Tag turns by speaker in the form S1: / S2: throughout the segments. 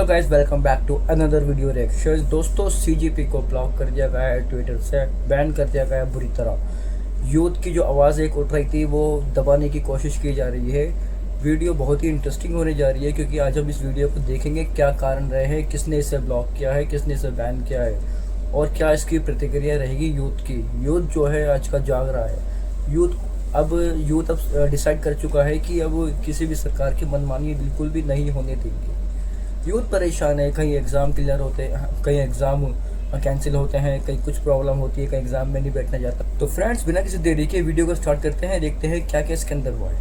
S1: Guys, welcome back to another video reaction. दोस्तों, CGP को block कर दिया गया है, ट्विटर से बैन कर दिया गया है बुरी तरह। यूथ की जो आवाज़ एक उठ रही थी वो दबाने की कोशिश की जा रही है। वीडियो बहुत ही इंटरेस्टिंग होने जा रही है क्योंकि आज हम इस वीडियो को देखेंगे क्या कारण रहे हैं, किसने इसे ब्लॉक किया है, किसने इसे बैन किया है और क्या इसकी प्रतिक्रिया रहेगी यूथ की। यूथ जो है आज का जाग रहा है। यूथ अब डिसाइड कर चुका है कि अब किसी भी सरकार की मनमानी बिल्कुल भी नहीं होने देंगे। यूथ परेशान है, कहीं एग्ज़ाम क्लियर होते हैं, कहीं एग्ज़ाम कैंसिल होते हैं, कहीं कुछ प्रॉब्लम होती है, कहीं एग्ज़ाम में नहीं बैठना जाता। तो फ्रेंड्स, बिना किसी देरी के वीडियो को स्टार्ट करते हैं, देखते हैं क्या क्या इसके अंदर हुआ है।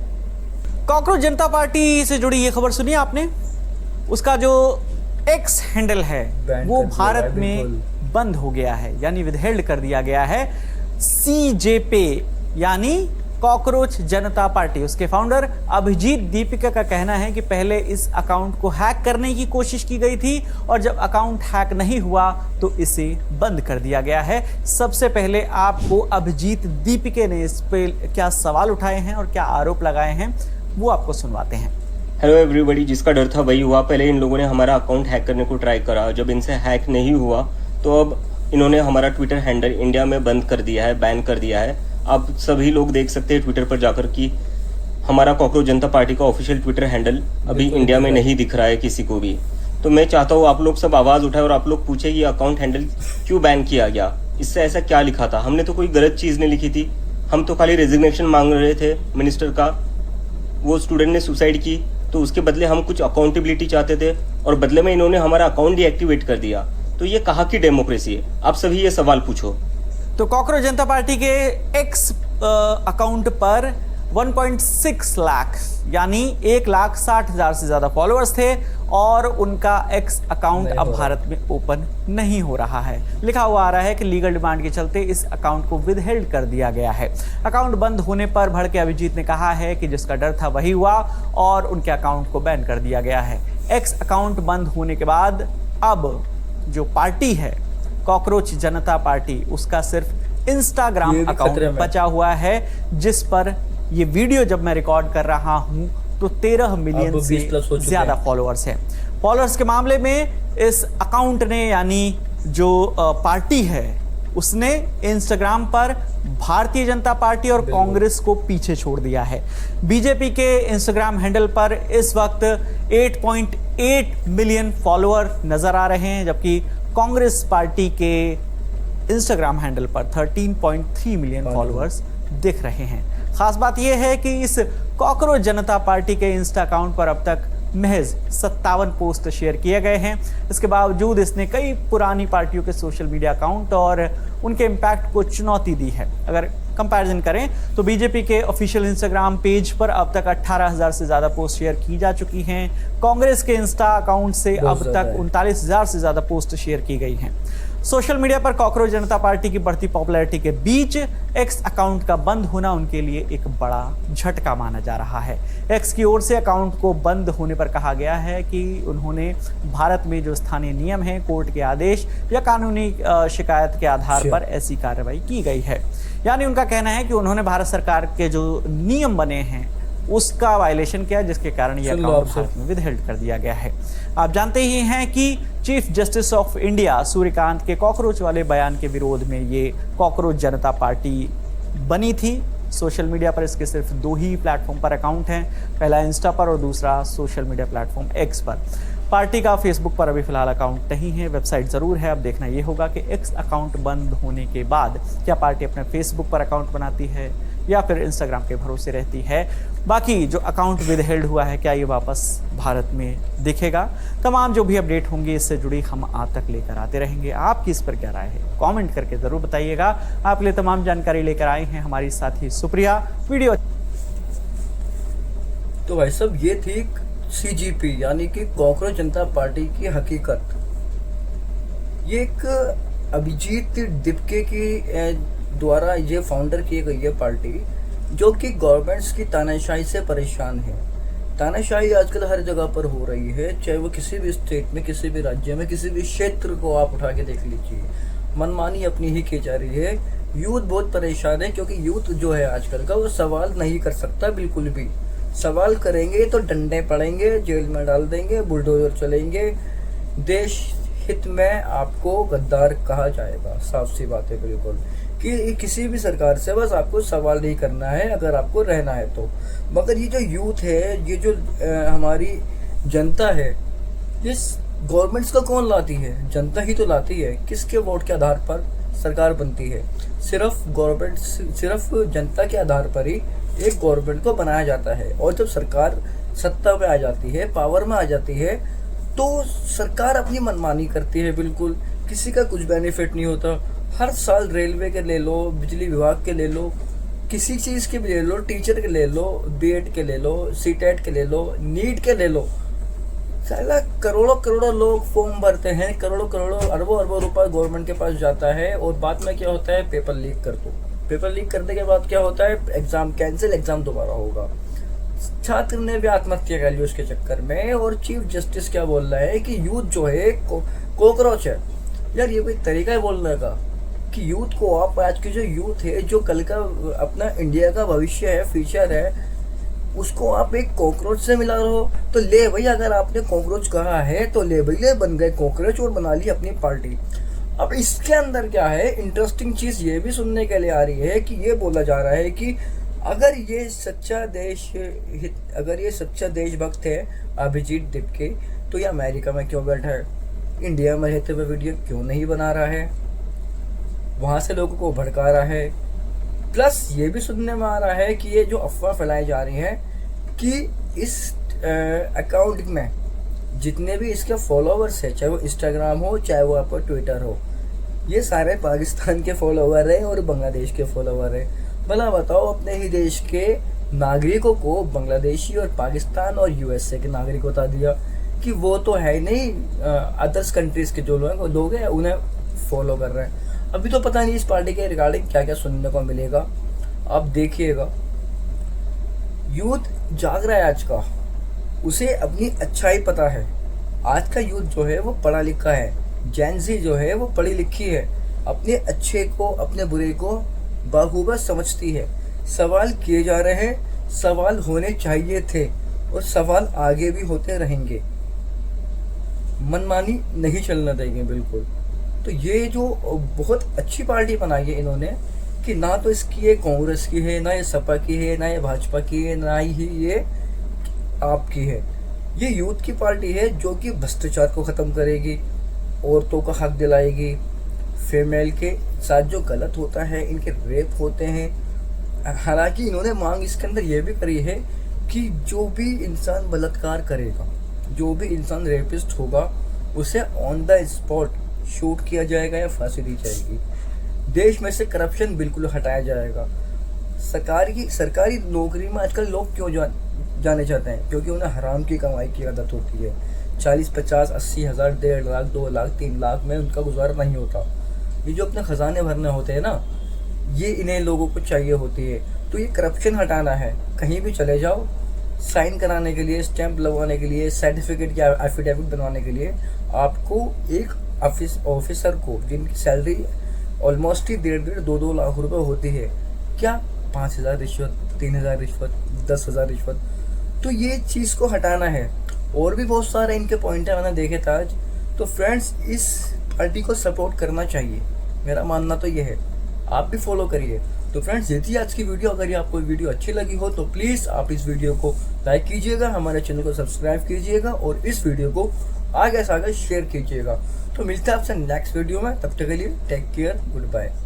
S2: कॉकरोच जनता पार्टी से जुड़ी ये खबर सुनी आपने? उसका जो एक्स हैंडल है वो भारत में बंद हो गया है, यानी विदहेल्ड कर दिया गया है। सीजेपी यानी कॉकरोच जनता पार्टी, उसके फाउंडर अभिजीत दीपिका का कहना है कि पहले इस अकाउंट को हैक करने की कोशिश की गई थी और जब अकाउंट हैक नहीं हुआ तो इसे बंद कर दिया गया है। सबसे पहले आपको अभिजीत दीपिका ने इस पे क्या सवाल उठाए हैं और क्या आरोप लगाए हैं वो आपको सुनवाते हैं।
S3: हेलो एवरीबॉडी, जिसका डर था वही हुआ। पहले इन लोगों ने हमारा अकाउंट हैक करने को ट्राई करा, जब इनसे हैक नहीं हुआ तो अब इन्होंने हमारा ट्विटर हैंडल इंडिया में बंद कर दिया है, बैन कर दिया है। आप सभी लोग देख सकते हैं ट्विटर पर जाकर कि हमारा कॉकरोच जनता पार्टी का ऑफिशियल ट्विटर हैंडल अभी इंडिया में नहीं दिख रहा है किसी को भी। तो मैं चाहता हूँ आप लोग सब आवाज़ उठाए और आप लोग पूछे ये अकाउंट हैंडल क्यों बैन किया गया, इससे ऐसा क्या लिखा था। हमने तो कोई गलत चीज़ नहीं लिखी थी, हम तो खाली रेजिग्नेशन मांग रहे थे मिनिस्टर का। वो स्टूडेंट ने सुसाइड की तो उसके बदले हम कुछ अकाउंटेबिलिटी चाहते थे और बदले में इन्होंने हमारा अकाउंट डीएक्टिवेट कर दिया। तो ये कहाँ की डेमोक्रेसी है? आप सभी ये सवाल पूछो।
S2: तो कॉकरोच जनता पार्टी के एक्स अकाउंट पर 1.6 लाख यानी 1,60,000 से ज्यादा फॉलोअर्स थे और उनका एक्स अकाउंट अब भारत में ओपन नहीं हो रहा है। लिखा हुआ आ रहा है कि लीगल डिमांड के चलते इस अकाउंट को विदहेल्ड कर दिया गया है। अकाउंट बंद होने पर भड़के अभिजीत ने कहा है कि जिसका डर था वही हुआ और उनके अकाउंट को बैन कर दिया गया है। एक्स अकाउंट बंद होने के बाद अब जो पार्टी है कॉकरोच जनता पार्टी, उसका सिर्फ इंस्टाग्राम अकाउंट बचा हुआ है जिस पर ये वीडियो जब मैं रिकॉर्ड कर रहा हूं तो 13 मिलियन से ज्यादा फॉलोअर्स हैं। फॉलोअर्स के मामले में इस अकाउंट ने यानी जो पार्टी है उसने इंस्टाग्राम पर भारतीय जनता पार्टी और कांग्रेस को पीछे छोड़ दिया है। बीजेपी के इंस्टाग्राम हैंडल पर इस वक्त 8.8 मिलियन फॉलोअर नजर आ रहे हैं, जबकि कांग्रेस पार्टी के इंस्टाग्राम हैंडल पर 13.3 मिलियन फॉलोअर्स दिख रहे हैं। खास बात यह है कि इस कॉकरोच जनता पार्टी के इंस्टा अकाउंट पर अब तक महज 57 पोस्ट शेयर किए गए हैं। इसके बावजूद इसने कई पुरानी पार्टियों के सोशल मीडिया अकाउंट और उनके इम्पैक्ट को चुनौती दी है। अगर कंपैरिजन करें तो बीजेपी के ऑफिशियल इंस्टाग्राम पेज पर अब तक 18,000 से ज़्यादा पोस्ट शेयर की जा चुकी हैं। कांग्रेस के इंस्टा अकाउंट से अब तक 39,000 से ज़्यादा पोस्ट शेयर की गई हैं। सोशल मीडिया पर कॉकरोच जनता पार्टी की बढ़ती पॉपुलैरिटी के बीच एक्स अकाउंट का बंद होना उनके लिए एक बड़ा झटका माना जा रहा है। एक्स की ओर से अकाउंट को बंद होने पर कहा गया है कि उन्होंने भारत में जो स्थानीय नियम हैं, कोर्ट के आदेश या कानूनी शिकायत के आधार पर ऐसी कार्रवाई की गई है। यानी उनका कहना है कि उन्होंने भारत सरकार के जो नियम बने हैं उसका वायलेशन किया, जिसके कारण यह अकाउंट भारत में विदहेल्ड कर दिया गया है। आप जानते ही हैं कि chief justice of India Suryakant के कॉकरोच वाले बयान के विरोध में ये कॉकरोच जनता पार्टी बनी थी। सोशल मीडिया पर इसके सिर्फ 2 ही प्लेटफॉर्म पर अकाउंट हैं, पहला इंस्टा पर और दूसरा सोशल मीडिया प्लेटफॉर्म एक्स पर। पार्टी का फेसबुक पर अभी फिलहाल अकाउंट नहीं है, वेबसाइट ज़रूर है। अब देखना ये होगा कि एक्स अकाउंट बंद होने के बाद क्या पार्टी अपने फेसबुक पर अकाउंट बनाती है या फिर इंस्टाग्राम के भरोसे रहती है। बाकी जो अकाउंट विदहेल्ड हुआ है क्या ये वापस भारत में दिखेगा? तमाम जो भी अपडेट होंगे इससे जुड़ी हम आप तक लेकर आते रहेंगे। आपकी इस पर क्या राय है कमेंट करके ज़रूर बताइएगा। आपके लिए तमाम जानकारी लेकर आए हैं हमारी साथी सुप्रिया। वीडियो
S1: तो भाई साहब, ये थी सीजीपी यानी कि कॉकरोच जनता पार्टी की हकीकत। ये एक अभिजीत दीपिका की द्वारा ये फाउंडर की गई है पार्टी, जो कि गवर्नमेंट्स की तानाशाही से परेशान है। तानाशाही आजकल हर जगह पर हो रही है, चाहे वो किसी भी स्टेट में, किसी भी राज्य में, किसी भी क्षेत्र को आप उठा के देख लीजिए, मनमानी अपनी ही की जा रही है। यूथ बहुत परेशान है क्योंकि यूथ जो है आजकल का वो सवाल नहीं कर सकता बिल्कुल भी। सवाल करेंगे तो डंडे पड़ेंगे, जेल में डाल देंगे, बुलडोजर चलेंगे, देश हित में आपको गद्दार कहा जाएगा। साफ सी बात है बिल्कुल, कि किसी भी सरकार से बस आपको सवाल नहीं करना है अगर आपको रहना है तो। मगर ये जो यूथ है, ये जो हमारी जनता है, ये गवर्नमेंट्स को कौन लाती है? जनता ही तो लाती है। किसके वोट के आधार पर सरकार बनती है? सिर्फ गवर्नमेंट, सिर्फ जनता के आधार पर ही एक गवर्नमेंट को बनाया जाता है। और जब सरकार सत्ता में आ जाती है, पावर में आ जाती है, तो सरकार अपनी मनमानी करती है। बिल्कुल किसी का कुछ बेनिफिट नहीं होता। हर साल रेलवे के ले लो, बिजली विभाग के ले लो, किसी चीज़ के भी ले लो, टीचर के ले लो, बीएड के ले लो, सीटेट के ले लो, नीट के ले लो, साला करोड़ों करोड़ों लोग फॉर्म भरते हैं, करोड़ों करोड़ों अरबों अरबों रुपए गवर्नमेंट के पास जाता है। और बाद में क्या होता है? पेपर लीक कर दो। पेपर लीक करने के बाद क्या होता है? एग्जाम कैंसिल, एग्जाम दोबारा होगा। छात्र ने भी आत्महत्या कर ली उसके चक्कर में। और चीफ जस्टिस क्या बोल रहा है कि यूथ जो है कॉकरोच है। यार ये कोई तरीका है बोलने का कि यूथ को आप, आज की जो यूथ है, जो कल का अपना इंडिया का भविष्य है, फ्यूचर है, उसको आप एक कॉकरोच से मिला रहे हो? तो ले भाई, अगर आपने कॉकरोच कहा है तो ले भाई, ले बन गए कॉकरोच और बना ली अपनी पार्टी। अब इसके अंदर क्या है, इंटरेस्टिंग चीज़ ये भी सुनने के लिए आ रही है कि ये बोला जा रहा है कि अगर ये सच्चा देशभक्त है अभिजीत दीपके, तो ये अमेरिका में क्यों बैठा है? इंडिया में रहते हुए वीडियो क्यों नहीं बना रहा है? वहाँ से लोगों को भड़का रहा है। प्लस ये भी सुनने में आ रहा है कि ये जो अफवाह फैलाई जा रही है कि इस अकाउंट में जितने भी इसके फॉलोवर्स हैं, चाहे वो इंस्टाग्राम हो, चाहे वो आपका ट्विटर हो, ये सारे पाकिस्तान के फॉलोवर हैं और बांग्लादेश के फॉलोवर हैं। भला बताओ, अपने ही देश के नागरिकों को बांग्लादेशी और पाकिस्तान और यूएसए के नागरिक बता दिया कि वो तो है ही नहीं, अदर्स कंट्रीज के जो लोग हैं उन्हें फॉलो कर रहे हैं। अभी तो पता नहीं इस पार्टी के रिगार्डिंग क्या क्या सुनने को मिलेगा, आप देखिएगा। यूथ जाग रहा है आज का, उसे अपनी अच्छाई पता है। आज का यूथ जो है वो पढ़ा लिखा है, जेन ज़ी जो है वो पढ़ी लिखी है, अपने अच्छे को अपने बुरे को बाखूबा समझती है। सवाल किए जा रहे हैं, सवाल होने चाहिए थे और सवाल आगे भी होते रहेंगे। मनमानी नहीं चलना देंगे बिल्कुल। तो ये जो बहुत अच्छी पार्टी बनाई है इन्होंने, कि ना तो इसकी ये कांग्रेस की है, ना ये सपा की है, ना ये भाजपा की है, ना ही ये आपकी है। ये यूथ की पार्टी है जो कि भ्रष्टाचार को ख़त्म करेगी, औरतों का हक दिलाएगी, फीमेल के साथ जो गलत होता है, इनके रेप होते हैं। हालांकि इन्होंने मांग इसके अंदर ये भी करी है कि जो भी इंसान बलात्कार करेगा, जो भी इंसान रेपिस्ट होगा, उसे ऑन द स्पॉट शूट किया जाएगा या फांसी दी जाएगी। देश में से करप्शन बिल्कुल हटाया जाएगा। सरकारी नौकरी में आजकल लोग क्यों जाने चाहते हैं? क्योंकि उन्हें हराम की कमाई की आदत होती है। 40, 50, 80 हज़ार, 1.5 लाख, 2 लाख, 3 लाख में उनका गुजारा नहीं होता। ये जो अपने खजाने भरने होते हैं ना, ये इन्हें लोगों को चाहिए होती है। तो ये करप्शन हटाना है। कहीं भी चले जाओ, साइन कराने के लिए, स्टैंप लगवाने के लिए, सर्टिफिकेट या एफिडेविट बनवाने के लिए आपको एक ऑफिसर को, जिनकी सैलरी ऑलमोस्ट ही 1.5-2 लाख रुपए होती है, क्या 5,000 रिश्वत, 3,000 रिश्वत, 10,000 रिश्वत। तो ये चीज़ को हटाना है। और भी बहुत सारे इनके पॉइंट है, मैंने देखे था आज। तो फ्रेंड्स, इस पार्टी को सपोर्ट करना चाहिए, मेरा मानना तो ये है। आप भी फॉलो करिए। तो फ्रेंड्स, ये थी आज की वीडियो। अगर ये आपको वीडियो अच्छी लगी हो तो प्लीज़ आप इस वीडियो को लाइक कीजिएगा, हमारे चैनल को सब्सक्राइब कीजिएगा और इस वीडियो को आगे से आगे शेयर कीजिएगा। तो मिलते हैं आपसे नेक्स्ट वीडियो में। तब तक के लिए टेक केयर, गुड बाय।